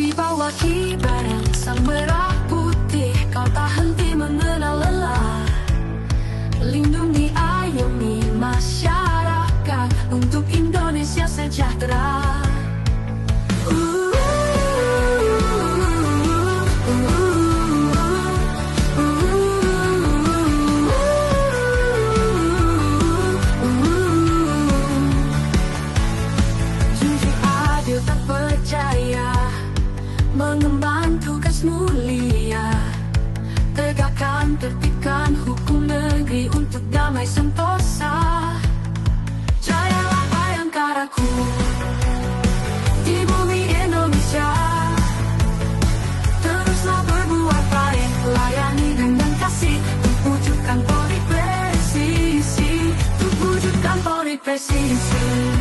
Di bawah kibaran sang merah putih, kau tak henti mengenal lelah. Lindungi, ayomi masyarakat untuk Indonesia sejahtera. Jujur, adil, terpercaya, mengemban tugas mulia, tegakkan, tertibkan hukum negeri untuk damai sentosa. Jayalah Bayangkaraku di bumi Indonesia, teruslah berbuat baik, layani dengan kasih, untuk wujudkan Polri presisi, untuk wujudkan Polri presisi.